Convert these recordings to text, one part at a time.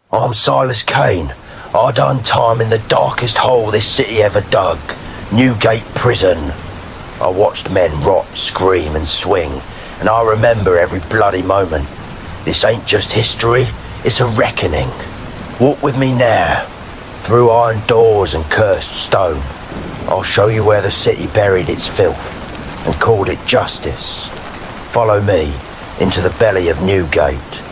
I'm Silas Kane. I done time in the darkest hole this city ever dug, Newgate Prison. I watched men rot, scream and swing, and I remember every bloody moment. This ain't just history, it's a reckoning. Walk with me now, through iron doors and cursed stone. I'll show you where the city buried its filth and called it justice. Follow me into the belly of Newgate.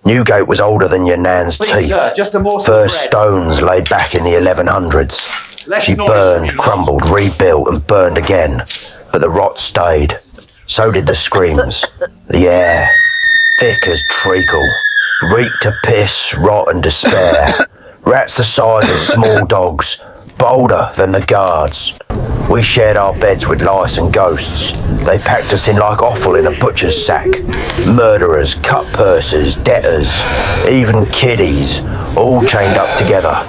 Newgate was older than your nan's teeth. Sir, just a morsel First of bread. stones laid back in the 1100s. She burned, crumbled, rebuilt and burned again. But the rot stayed. So did the screams. The air, thick as treacle, reeked of piss, rot and despair. Rats the size of small dogs, bolder than the guards. We shared our beds with lice and ghosts. They packed us in like offal in a butcher's sack. Murderers, cut purses, debtors, even kiddies, all chained up together.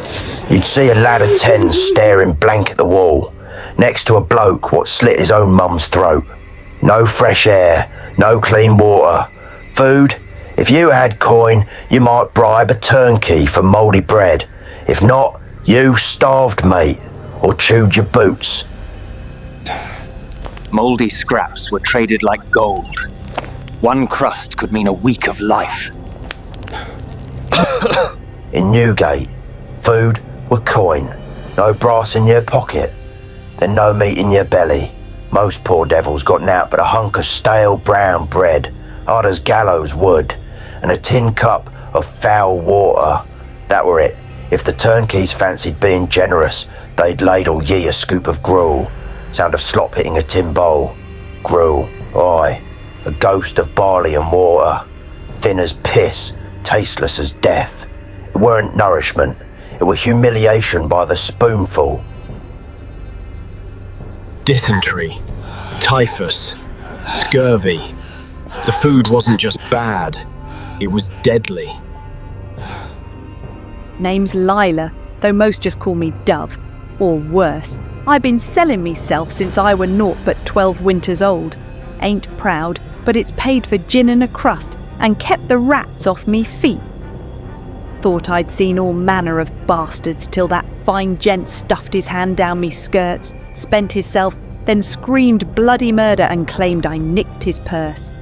You'd see a lad of 10 staring blank at the wall, next to a bloke what slit his own mum's throat. No fresh air, no clean water. Food? If you had coin, you might bribe a turnkey for mouldy bread. If not, you starved, mate, or chewed your boots. Mouldy scraps were traded like gold. One crust could mean a week of life. In Newgate, food were coin. No brass in your pocket, then no meat in your belly. Most poor devils got nowt but a hunk of stale brown bread, hard as gallows wood, and a tin cup of foul water. That were it. If the turnkeys fancied being generous, they'd ladle ye a scoop of gruel. Sound of slop hitting a tin bowl. Gruel, aye, a ghost of barley and water. Thin as piss, tasteless as death. It weren't nourishment, it were humiliation by the spoonful. Dysentery, typhus, scurvy. The food wasn't just bad, it was deadly. Name's Lila, though most just call me Dove. Or worse, I've been selling meself since I were naught but 12 winters old. Ain't proud, but it's paid for gin and a crust and kept the rats off me feet. Thought I'd seen all manner of bastards till that fine gent stuffed his hand down me skirts, spent hisself, then screamed bloody murder and claimed I nicked his purse.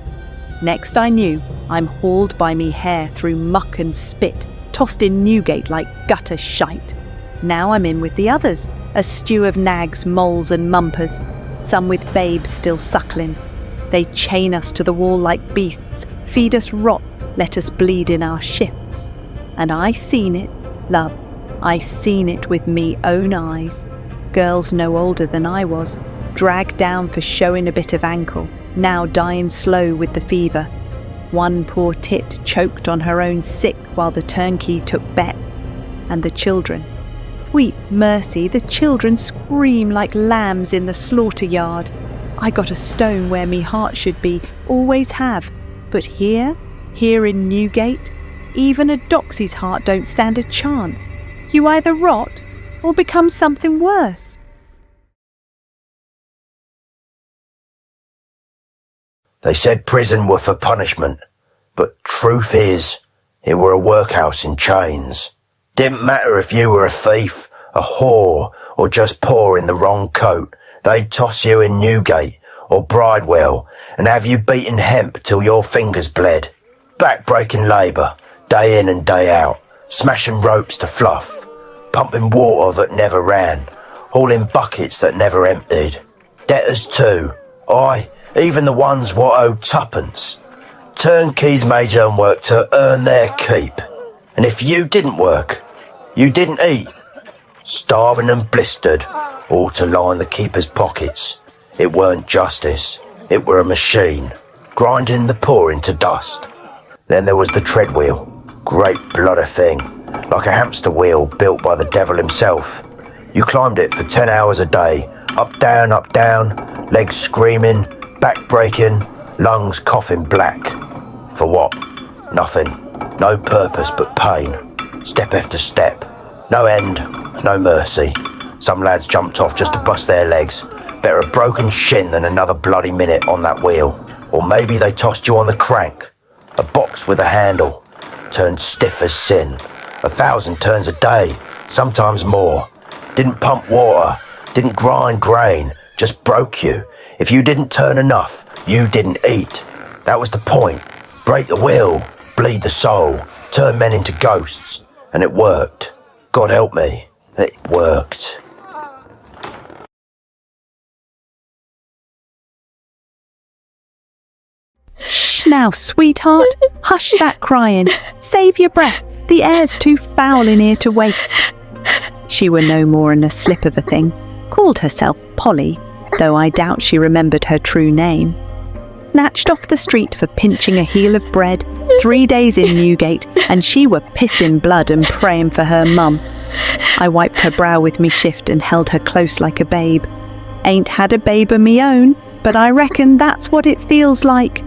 Next I knew, I'm hauled by me hair through muck and spit, tossed in Newgate like gutter shite. Now I'm in with the others, a stew of nags, moles and mumpers, some with babes still suckling. They chain us to the wall like beasts, feed us rot, let us bleed in our shifts. And I seen it, love, I seen it with me own eyes. Girls no older than I was, dragged down for showing a bit of ankle, now dying slow with the fever. One poor tit choked on her own sick while the turnkey took bet. And the children, sweet mercy, the children scream like lambs in the slaughter yard. I got a stone where me heart should be, always have. But here in Newgate, even a doxy's heart don't stand a chance. You either rot or become something worse. They said prison were for punishment, but truth is, it were a workhouse in chains. Didn't matter if you were a thief, a whore, or just poor in the wrong coat. They'd toss you in Newgate or Bridewell and have you beating hemp till your fingers bled. Back-breaking labour, day in and day out, smashing ropes to fluff, pumping water that never ran, hauling buckets that never emptied. Debtors too, aye, even the ones what owed tuppence. Turnkeys made them work to earn their keep. And if you didn't work, you didn't eat. Starving and blistered, all to line the keeper's pockets. It weren't justice, it were a machine, grinding the poor into dust. Then there was the treadwheel, great bloody thing, like a hamster wheel built by the devil himself. You climbed it for 10 hours a day, up down, legs screaming, back breaking, lungs coughing black. For what? Nothing. No purpose but pain. Step after step. No end, no mercy. Some lads jumped off just to bust their legs. Better a broken shin than another bloody minute on that wheel. Or maybe they tossed you on the crank. A box with a handle. Turned stiff as sin. 1,000 turns a day, sometimes more. Didn't pump water, didn't grind grain, just broke you. If you didn't turn enough, you didn't eat. That was the point. Break the will, bleed the soul, turn men into ghosts. And it worked. God help me, it worked. Shh now, sweetheart. Hush that crying. Save your breath. The air's too foul in here to waste. She were no more than a slip of a thing. Called herself Polly, though I doubt she remembered her true name. Snatched off the street for pinching a heel of bread, 3 days in Newgate, and she were pissing blood and praying for her mum. I wiped her brow with me shift and held her close like a babe. Ain't had a babe of me own, but I reckon that's what it feels like.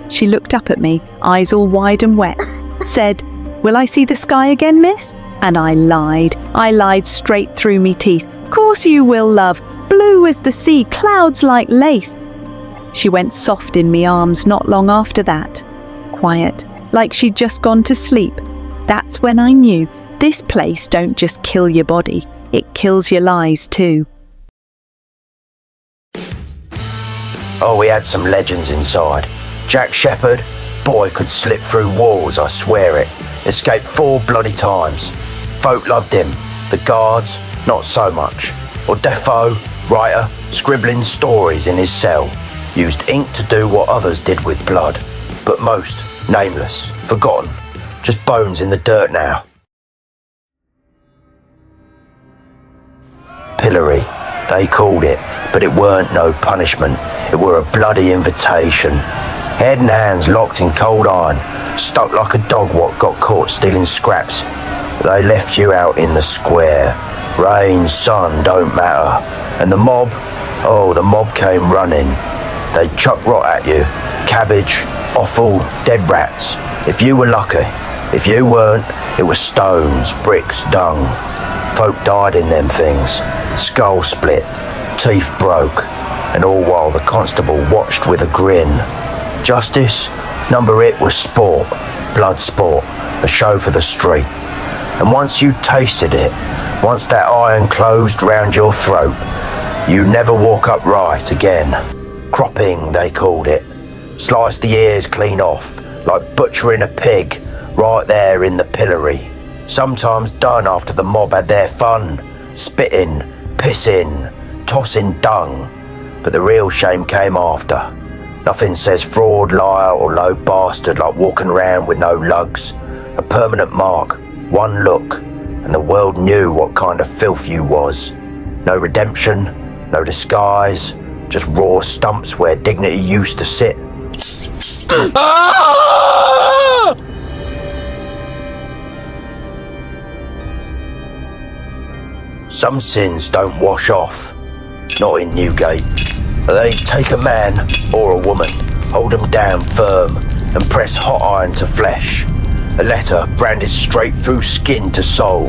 She looked up at me, eyes all wide and wet, said, "Will I see the sky again, miss?" And I lied straight through me teeth. "Course you will, love, blue as the sea, clouds like lace." She went soft in me arms not long after that, quiet, like she'd just gone to sleep. That's when I knew this place don't just kill your body, it kills your lies too. Oh, we had some legends inside. Jack Sheppard, boy could slip through walls, I swear it. Escaped 4 bloody times. Folk loved him, the guards, not so much. Or Defoe, writer, scribbling stories in his cell. Used ink to do what others did with blood. But most, nameless, forgotten, just bones in the dirt now. Pillory, they called it, but it weren't no punishment. It were a bloody invitation. Head and hands locked in cold iron, stuck like a dog what got caught stealing scraps. They left you out in the square. Rain, sun, don't matter. And the mob, oh, the mob came running. They'd chuck rot at you, cabbage, offal, dead rats. If you were lucky. If you weren't, it was stones, bricks, dung. Folk died in them things. Skull split, teeth broke, and all while the constable watched with a grin. Justice, number it was sport, blood sport, a show for the street. And once you tasted it, once that iron closed round your throat, you never walk upright again. Cropping, they called it. Slice the ears clean off, like butchering a pig, right there in the pillory. Sometimes done after the mob had their fun, spitting, pissing, tossing dung. But the real shame came after. Nothing says fraud, liar or low bastard like walking around with no lugs. A permanent mark, one look, and the world knew what kind of filth you was. No redemption, no disguise, just raw stumps where dignity used to sit. Some sins don't wash off, not in Newgate. They take a man or a woman, hold them down firm, and press hot iron to flesh. A letter branded straight through skin to soul.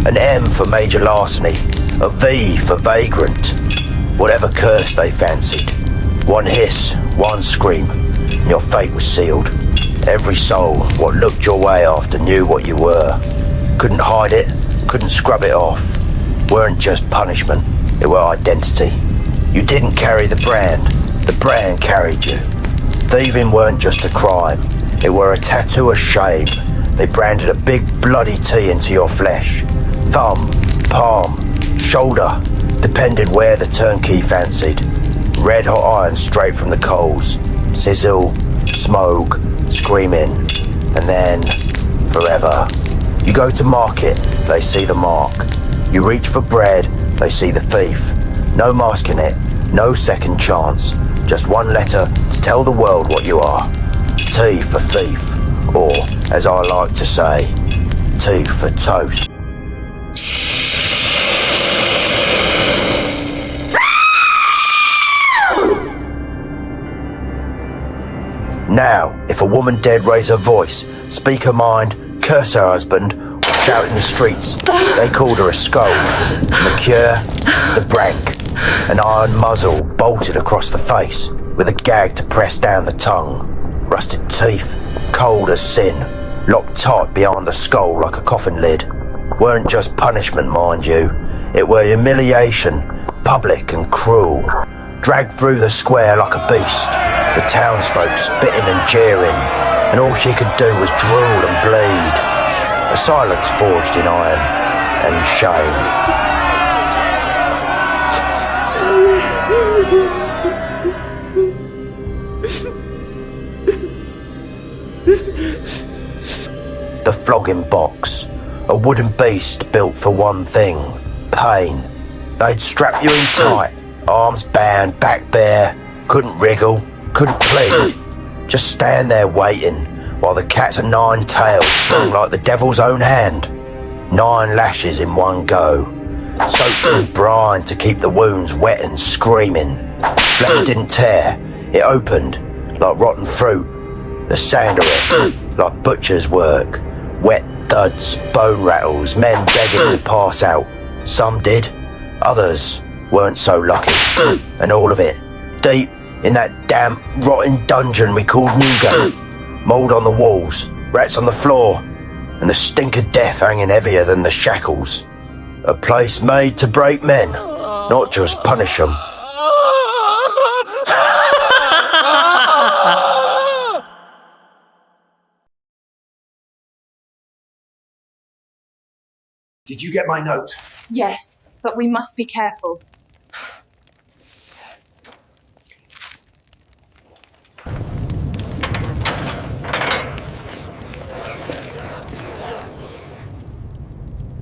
An M for major larceny, a V for vagrant. Whatever curse they fancied. One hiss, one scream, and your fate was sealed. Every soul what looked your way after knew what you were. Couldn't hide it, couldn't scrub it off. Weren't just punishment, it were identity. You didn't carry the brand carried you. Thieving weren't just a crime, it were a tattoo of shame. They branded a big bloody T into your flesh. Thumb, palm, shoulder, depended where the turnkey fancied. Red hot iron straight from the coals. Sizzle, smoke, screaming, and then forever. You go to market, they see the mark. You reach for bread, they see the thief. No masking it, no second chance. Just one letter to tell the world what you are. T for thief, or as I like to say, T for toast. Now, if a woman dared raise her voice, speak her mind, curse her husband, shout in the streets. They called her a scold. The cure, the brank, an iron muzzle bolted across the face, with a gag to press down the tongue. Rusted teeth, cold as sin, locked tight behind the skull like a coffin lid. Weren't just punishment, mind you. It were humiliation, public and cruel. Dragged through the square like a beast, the townsfolk spitting and jeering, and all she could do was drool and bleed. A silence forged in iron and shame. The flogging box, a wooden beast built for one thing, pain. They'd strap you in tight, arms bound, back bare, couldn't wriggle, couldn't plead. Just stand there waiting while the cat's of nine tails stung like the devil's own hand. 9 lashes in one go, soaked in brine to keep the wounds wet and screaming. Flesh didn't tear, it opened like rotten fruit. The sound of it, like butcher's work. Wet thuds, bone rattles, men begging to pass out. Some did, others weren't so lucky. And all of it, deep in that damp, rotting dungeon we called Newgate. Mould on the walls, rats on the floor, and the stink of death hanging heavier than the shackles. A place made to break men, not just punish them. Did you get my note? Yes, but we must be careful.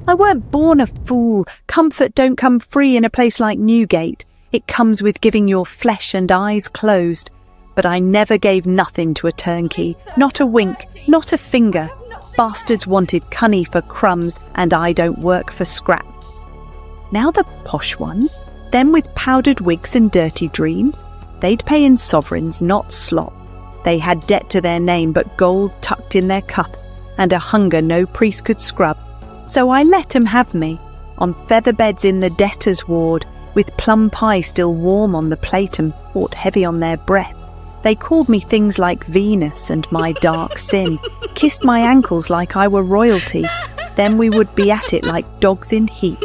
I weren't born a fool. Comfort don't come free in a place like Newgate. It comes with giving your flesh and eyes closed. But I never gave nothing to a turnkey. Not a wink, not a finger. Bastards wanted cunny for crumbs, and I don't work for scrap. Now the posh ones, them with powdered wigs and dirty dreams, they'd pay in sovereigns, not slop. They had debt to their name, but gold tucked in their cuffs, and a hunger no priest could scrub. So I let 'em have me, on feather beds in the debtors' ward, with plum pie still warm on the plate and port heavy on their breath. They called me things like Venus and my dark sin, kissed my ankles like I were royalty. Then we would be at it like dogs in heat.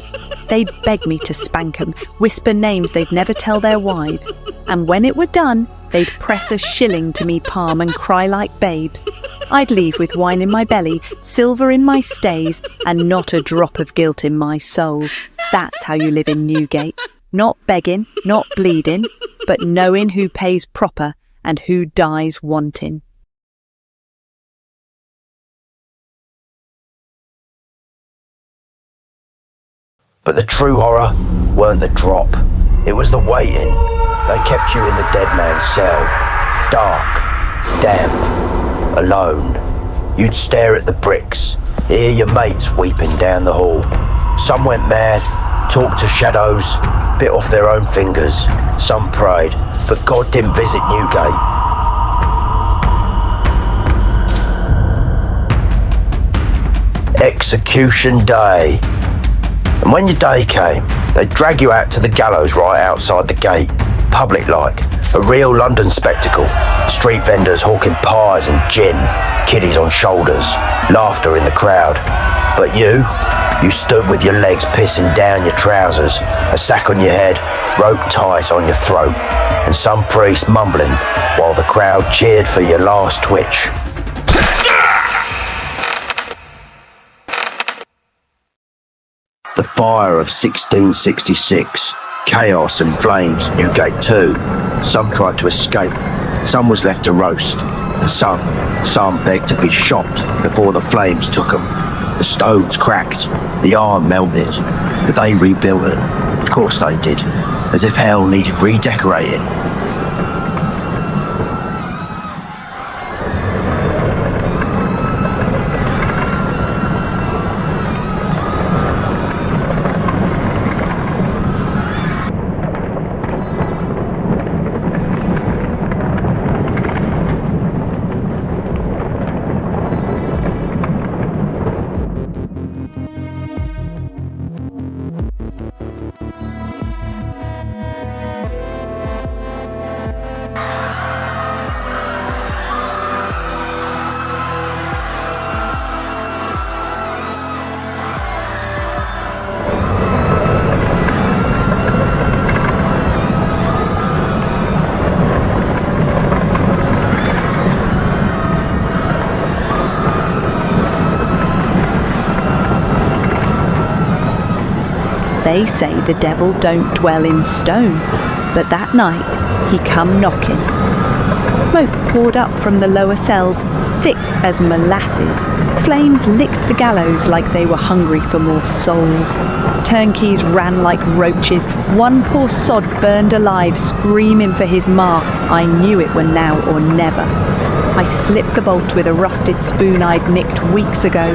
They'd beg me to spank 'em, whisper names they'd never tell their wives. And when it were done, they'd press a shilling to me palm and cry like babes. I'd leave with wine in my belly, silver in my stays, and not a drop of guilt in my soul. That's how you live in Newgate. Not begging, not bleeding, but knowing who pays proper and who dies wanting. But the true horror weren't the drop, it was the waiting. They kept you in the dead man's cell, dark, damp, alone. You'd stare at the bricks, hear your mates weeping down the hall. Some went mad, talked to shadows, bit off their own fingers. Some prayed, but God didn't visit Newgate. Execution day. And when your day came, they'd drag you out to the gallows right outside the gate, public-like, a real London spectacle. Street vendors hawking pies and gin, kiddies on shoulders, laughter in the crowd. But you stood with your legs pissing down your trousers, a sack on your head, rope tight on your throat, and some priest mumbling while the crowd cheered for your last twitch. The fire of 1666, chaos and flames, Newgate too. Some tried to escape, some was left to roast, and some begged to be shot before the flames took them. The stones cracked, the iron melted, but they rebuilt it. Of course they did, as if hell needed redecorating. They say the devil don't dwell in stone, but that night he come knocking. Smoke poured up from the lower cells, thick as molasses. Flames licked the gallows like they were hungry for more souls. Turnkeys ran like roaches. One poor sod burned alive, screaming for his ma. I knew it were now or never. I slipped the bolt with a rusted spoon I'd nicked weeks ago.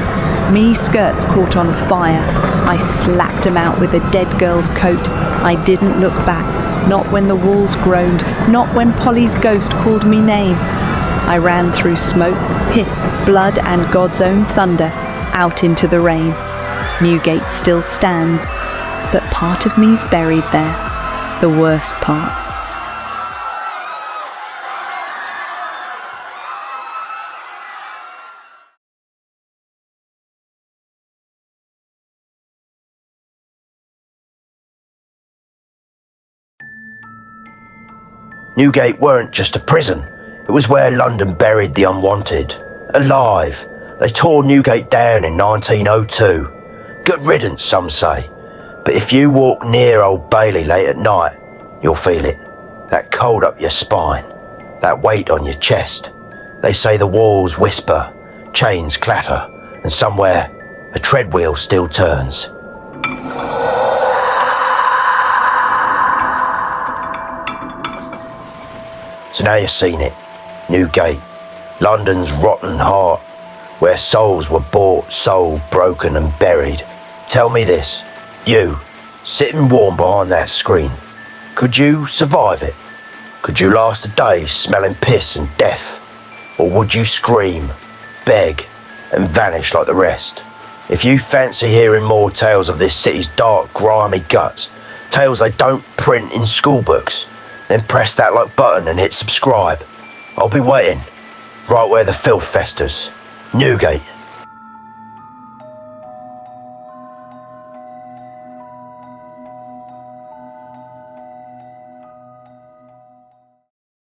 Me skirts caught on fire. I slapped 'em out with a dead girl's coat. I didn't look back, not when the walls groaned, not when Polly's ghost called me name. I ran through smoke, piss, blood and God's own thunder, out into the rain. Newgate still stands, but part of me's buried there, the worst part. Newgate weren't just a prison, it was where London buried the unwanted. Alive. They tore Newgate down in 1902. Good riddance, some say. But if you walk near Old Bailey late at night, you'll feel it. That cold up your spine, that weight on your chest. They say the walls whisper, chains clatter, and somewhere a treadwheel still turns. So now you've seen it. Newgate, London's rotten heart, where souls were bought, sold, broken and buried. Tell me this, you, sitting warm behind that screen, could you survive it? Could you last a day smelling piss and death? Or would you scream, beg and vanish like the rest? If you fancy hearing more tales of this city's dark, grimy guts, tales they don't print in school books, then press that like button and hit subscribe. I'll be waiting, right where the filth festers. Newgate.